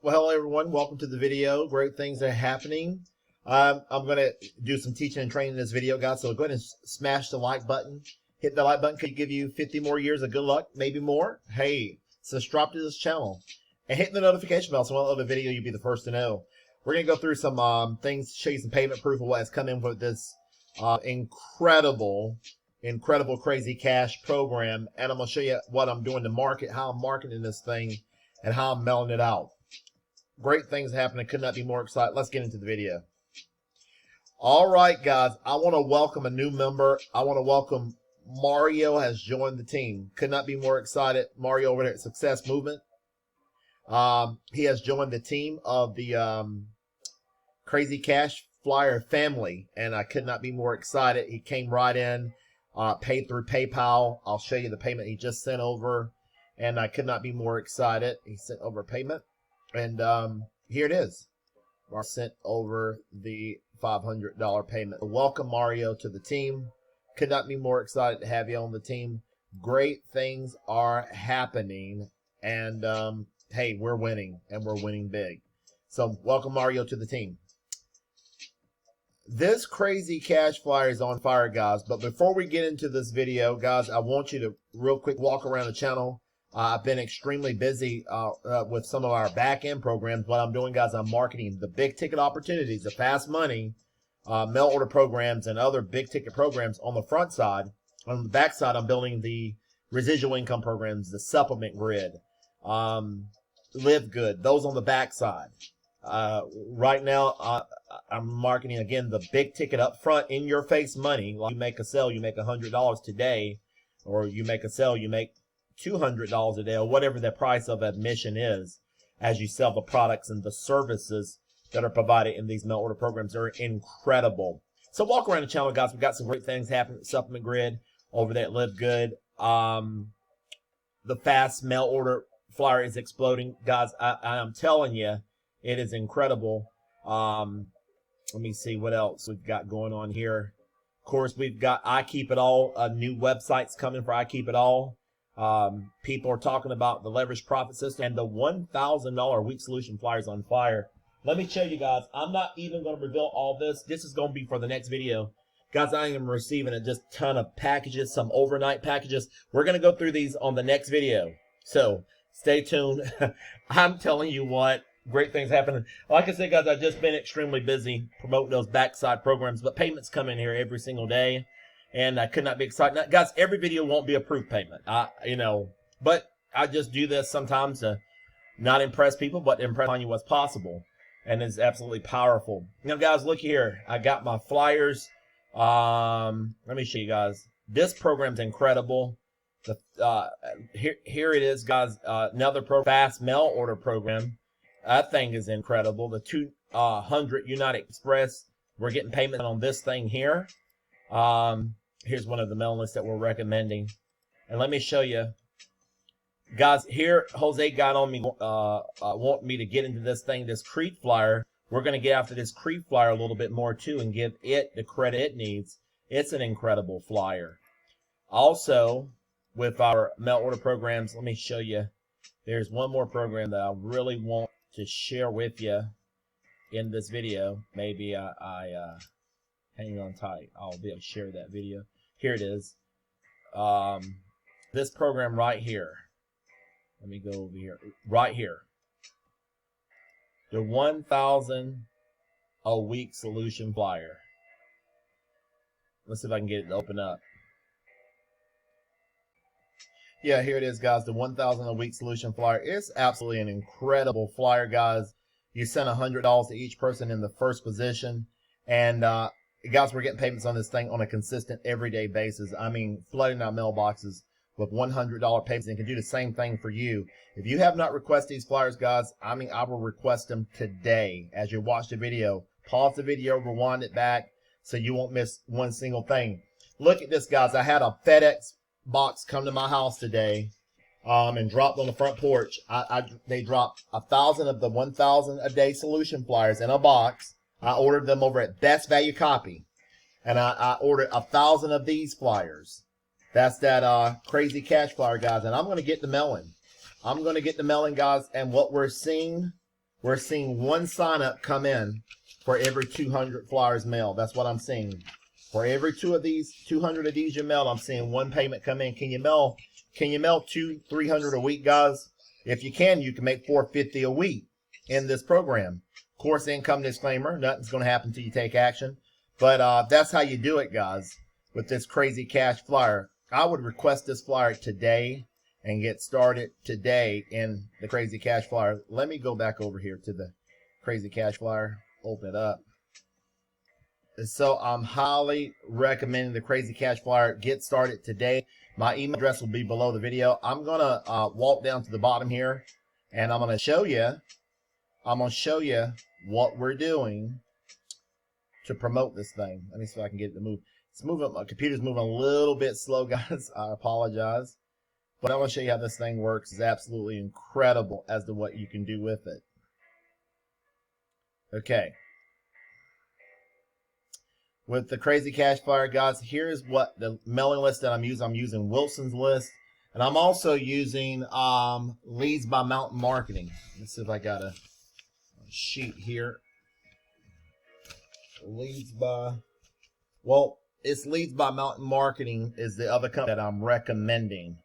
Well, hello everyone. Welcome to the video. Great things are happening. I'm going to do some teaching and training in this video, guys. So go ahead and smash the like button. Hit the like button. Could give you 50 more years of good luck, maybe more. Hey, subscribe to this channel and hit the notification bell so when I upload a video, you'll be the first to know. We're going to go through some things, show you some payment proof of what has come in with this incredible, crazy cash program. And I'm going to show you what I'm doing to market, how I'm marketing this thing, and how I'm mailing it out. Great things happening. Could not be more excited. Let's get into the video. All right, guys. I want to welcome a new member. I want to welcome Mario has joined the team. Could not be more excited. Mario over there at Success Movement. He has joined the team of the Crazy Cash Flyer family, and I could not be more excited. He came right in, paid through PayPal. I'll show you the payment he just sent over, and I could not be more excited. He sent over payment. And here it is. I sent over the $500 payment. Welcome, Mario, to the team. Could not be more excited to have you on the team. Great things are happening. And, hey, we're winning, and we're winning big. So welcome, Mario, to the team. This Crazy Cash Flyer is on fire, guys. But before we get into this video, guys, I want you to real quick walk around the channel. I've been extremely busy with some of our back-end programs. What I'm doing, guys, I'm marketing the big-ticket opportunities, the fast money, mail order programs, and other big-ticket programs on the front side. On the back side, I'm building the residual income programs, the supplement grid, live good, those on the back side. Right now, I'm marketing, again, the big-ticket up front, in-your-face money. Like you make a sale, you make $100 today, or you make a sale, you make $200 a day, or whatever the price of admission is, as you sell the products and the services that are provided in these mail order programs. Are incredible. So walk around the channel, guys. We've got some great things happening. Supplement grid over there at Live Good. The fast mail order flyer is exploding, guys. I am telling you, it is incredible. Let me see what else we've got going on here. Of course, we've got I Keep It All, new websites coming for I Keep It All. People are talking about the leverage profit system and the $1,000 week solution flyers on fire. Let me show you guys. I'm not even going to reveal all this. This is going to be for the next video. Guys, I am receiving a just ton of packages, some overnight packages. We're going to go through these on the next video. So stay tuned. I'm telling you what, great things happening. Like I said, guys, I've just been extremely busy promoting those backside programs, but payments come in here every single day. And I could not be excited. Now, guys, every video won't be a proof payment. But I just do this sometimes to not impress people, but impress on you what's possible. And it's absolutely powerful. Now, guys, look here. I got my flyers. Let me show you guys. This program's incredible. Here it is, guys. Another fast mail order program. That thing is incredible. The 200 United Express. We're getting payment on this thing here. Here's one of the mail lists that we're recommending. And let me show you. Guys, here, Jose got on me, want me to get into this thing, this Creep Flyer. We're going to get after this Creep Flyer a little bit more, too, and give it the credit it needs. It's an incredible flyer. Also, with our mail order programs, let me show you. There's one more program that I really want to share with you in this video. Maybe hang on tight. I'll be able to share that video. Here it is. This program right here. Let me go over here. Right here. The 1,000 a week solution flyer. Let's see if I can get it to open up. Yeah, here it is, guys. The 1,000 a week solution flyer. It's absolutely an incredible flyer, guys. You send $100 to each person in the first position. And, guys, we're getting payments on this thing on a consistent, everyday basis. I mean, flooding our mailboxes with $100 payments, and can do the same thing for you. If you have not requested these flyers, guys, I will request them today. As you watch the video, pause the video, rewind it back, so you won't miss one single thing. Look at this, guys. I had a FedEx box come to my house today, and dropped on the front porch. They dropped 1,000 of the 1,000 a day solution flyers in a box. I ordered them over at Best Value Copy, and I ordered 1,000 of these flyers. That's that Crazy Cash Flyer, guys, and I'm going to get the mailing. I'm going to get the mailing, guys, and what we're seeing we're seeing one sign up come in for every 200 flyers mailed. That's what I'm seeing. For every 200 of these you mailed, I'm seeing one payment come in. Can you mail 200-300 a week, guys? If you can make $450 a week in this program. Of course, income disclaimer, nothing's going to happen until you take action. But that's how you do it, guys, with this crazy cash flyer. I would request this flyer today and get started today in the crazy cash flyer. Let me go back over here to the crazy cash flyer, open it up. So I'm highly recommending the crazy cash flyer. Get started today. My email address will be below the video. I'm going to walk down to the bottom here, and I'm going to show you what we're doing to promote this thing. Let me see if I can get it to move. It's moving. My computer's moving a little bit slow, guys. I apologize. But I want to show you how this thing works. It's absolutely incredible as to what you can do with it. Okay. With the crazy cash flyer, guys, here's what the mailing list that I'm using. I'm using Wilson's list. And I'm also using Leads by Mountain Marketing. Let's see if I got a sheet here. Leads by, well, it's Leads by Mountain Marketing is the other company that I'm recommending.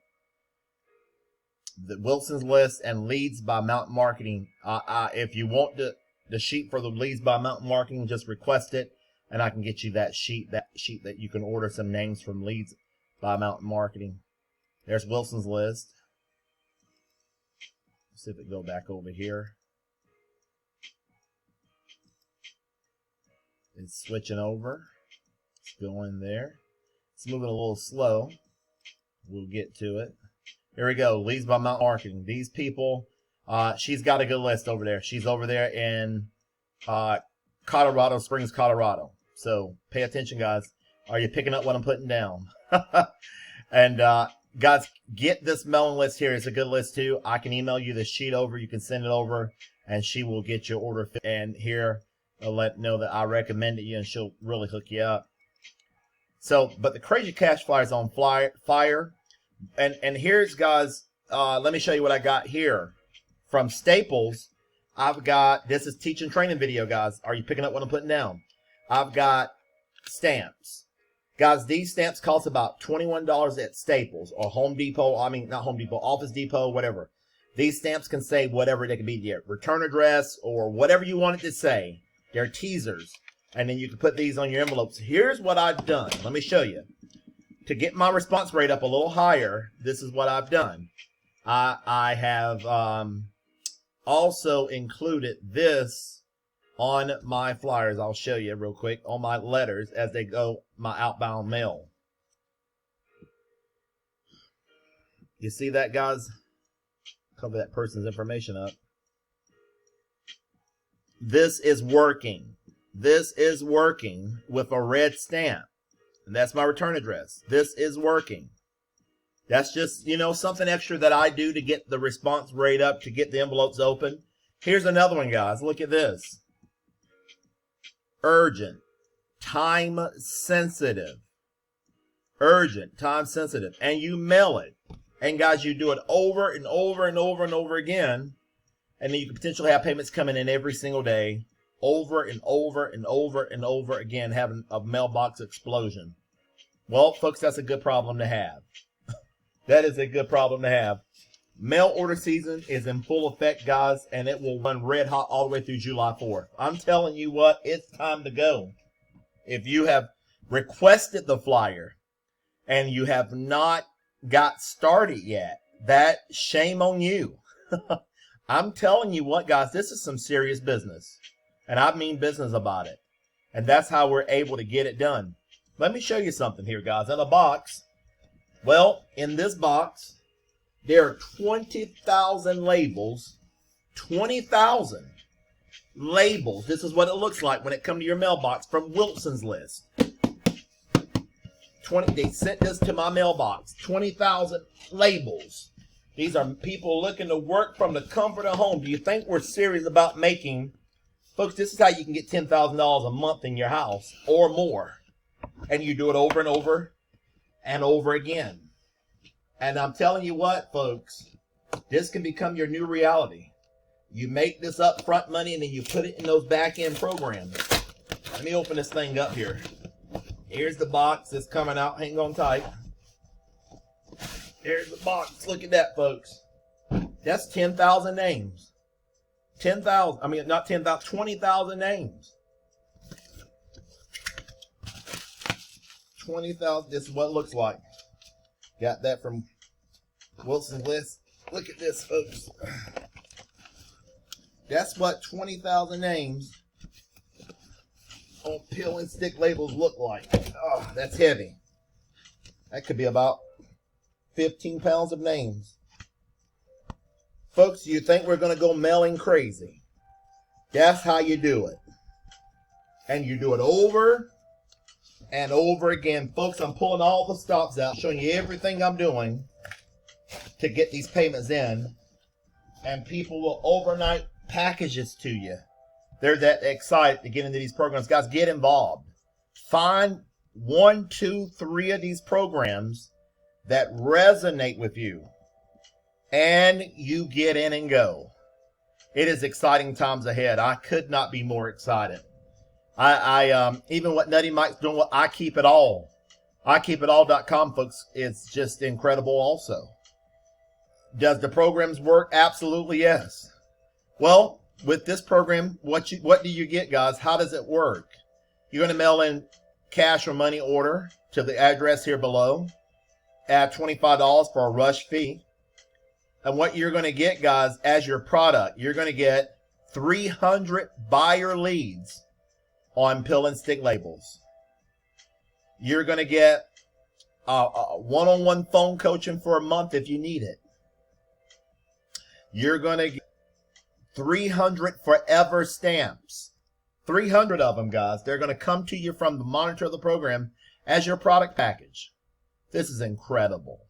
The Wilson's list and Leads by Mountain Marketing. If you want the sheet for the Leads by Mountain Marketing, just request it, and I can get you that sheet that you can order some names from Leads by Mountain Marketing. There's Wilson's list. Let's see if it go back over here. It's switching over. It's going there. It's moving a little slow. We'll get to it. Here we go. Leads by Mountain Marketing. These people, she's got a good list over there. She's over there in Colorado Springs, Colorado. So pay attention, guys. Are you picking up what I'm putting down? And guys, get this mailing list here. It's a good list too. I can email you the sheet over. You can send it over, and she will get your order. And here, I'll let know that I recommended you, and she'll really hook you up. So, but the crazy cash flyer is on fire. And here's, guys, let me show you what I got here. From Staples, I've got, this is teaching training video, guys. Are you picking up what I'm putting down? I've got stamps. Guys, these stamps cost about $21 at Staples or Home Depot. I mean, not Home Depot, Office Depot, whatever. These stamps can say whatever they can be, your return address or whatever you want it to say. They're teasers. And then you can put these on your envelopes. Here's what I've done. Let me show you. To get my response rate up a little higher, this is what I've done. I have also included this on my flyers. I'll show you real quick on my letters as they go my outbound mail. You see that, guys? Cover that person's information up. This is working. This is working with a red stamp. And that's my return address. This is working. That's just, you know, something extra that I do to get the response rate up, to get the envelopes open. Here's another one, guys. Look at this. Urgent. Time sensitive. Urgent. Time sensitive. And you mail it. And guys, you do it over and over and over and over again. And then you can potentially have payments coming in every single day. Over and over and over and over again, having a mailbox explosion. Well, folks, that's a good problem to have. That is a good problem to have. Mail order season is in full effect, guys, and it will run red hot all the way through July 4th. I'm telling you what, it's time to go. If you have requested the flyer and you have not got started yet, that shame on you. I'm telling you what, guys, this is some serious business. And I mean business about it. And that's how we're able to get it done. Let me show you something here, guys. In a box, well, in this box, there are 20,000 labels. 20,000 labels. This is what it looks like when it comes to your mailbox from Wilson's list. They sent this to my mailbox. 20,000 labels. These are people looking to work from the comfort of home. Do you think we're serious about making... Folks, this is how you can get $10,000 a month in your house or more. And you do it over and over and over again. And I'm telling you what, folks, this can become your new reality. You make this upfront money and then you put it in those back-end programs. Let me open this thing up here. Here's the box that's coming out. Hang on tight. Here's the box. Look at that, folks. That's 10,000 names. 10,000. I mean, not 10,000, 20,000 names. 20,000. This is what it looks like. Got that from Wilson's List. Look at this, folks. That's what 20,000 names on pill and stick labels look like. Oh, that's heavy. That could be about 15 pounds of names. Folks, you think we're going to go mailing crazy? That's how you do it. And you do it over and over again. Folks, I'm pulling all the stops out, showing you everything I'm doing to get these payments in. And people will overnight packages to you. They're that excited to get into these programs. Guys, get involved. Find 1, 2, 3 of these programs that resonate with you, and you get in and go. It is exciting times ahead. I could not be more excited. I even what Nutty Mike's doing, what I Keep It All. IKeepItAll.com, folks, it's just incredible also. Does the programs work? Absolutely yes. Well, with this program, what do you get, guys? How does it work? You're going to mail in cash or money order to the address here below. Add $25 for a rush fee. And what you're going to get, guys, as your product, you're going to get 300 buyer leads on pill and stick labels. You're going to get one-on-one phone coaching for a month if you need it. You're going to get 300 forever stamps. 300 of them, guys. They're going to come to you from the monitor of the program as your product package. This is incredible.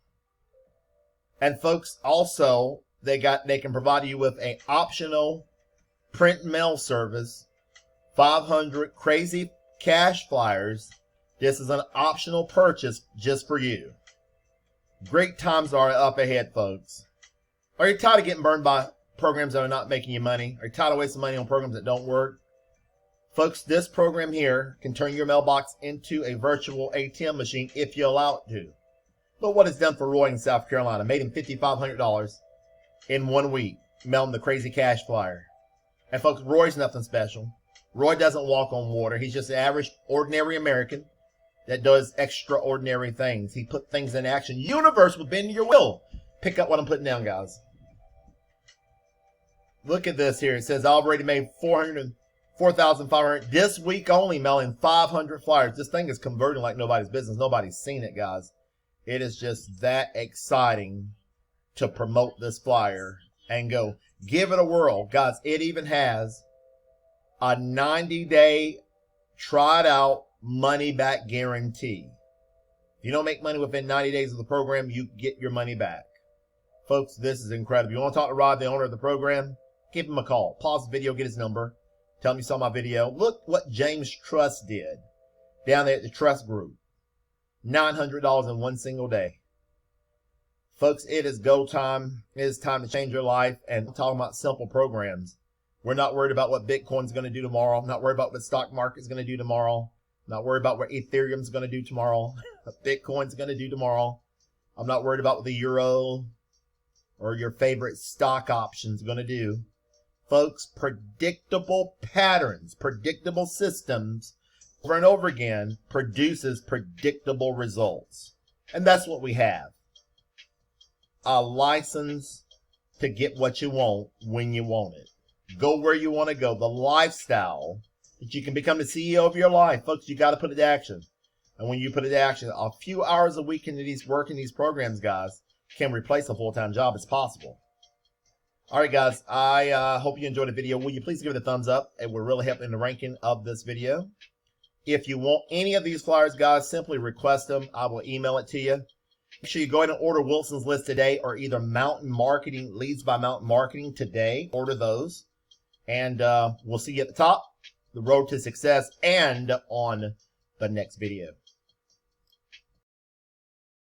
And folks, also, they can provide you with an optional print and mail service, 500 crazy cash flyers. This is an optional purchase just for you. Great times are up ahead, folks. Are you tired of getting burned by programs that are not making you money? Are you tired of wasting money on programs that don't work? Folks, this program here can turn your mailbox into a virtual ATM machine if you allow it to. Look what it's done for Roy in South Carolina. Made him $5,500 in 1 week, mailing the crazy cash flyer. And folks, Roy's nothing special. Roy doesn't walk on water. He's just an average, ordinary American that does extraordinary things. He put things in action. Universe will bend your will. Pick up what I'm putting down, guys. Look at this here. It says I already made $4,500 this week only, mailing 500 flyers. This thing is converting like nobody's business. Nobody's seen it, guys. It is just that exciting to promote this flyer and go. Give it a whirl. Guys, it even has a 90-day try it out money back guarantee. If you don't make money within 90 days of the program, you get your money back. Folks, this is incredible. You want to talk to Rod, the owner of the program? Give him a call. Pause the video, get his number. Tell him you saw my video. Look what James Trust did down there at the Trust Group. $900 in one single day. Folks, it is go time. It is time to change your life. And I'm talking about simple programs. We're not worried about what Bitcoin's going to do tomorrow. I'm not worried about what the stock market's going to do tomorrow. I'm not worried about what Ethereum's going to do tomorrow. What Bitcoin's going to do tomorrow. I'm not worried about what the euro or your favorite stock option's going to do. Folks, predictable patterns, predictable systems over and over again produces predictable results. And that's what we have. A license to get what you want when you want it. Go where you want to go. The lifestyle that you can become the CEO of your life. Folks, you got to put it to action. And when you put it to action, a few hours a week into these working these programs, guys, can replace a full-time job. It's possible. All right, guys, I hope you enjoyed the video. Will you please give it a thumbs up? It will really help in the ranking of this video. If you want any of these flyers, guys, simply request them. I will email it to you. Make sure you go ahead and order Wilson's List today, or either Mountain Marketing, Leads by Mountain Marketing today. Order those. And we'll see you at the top, the road to success, and on the next video.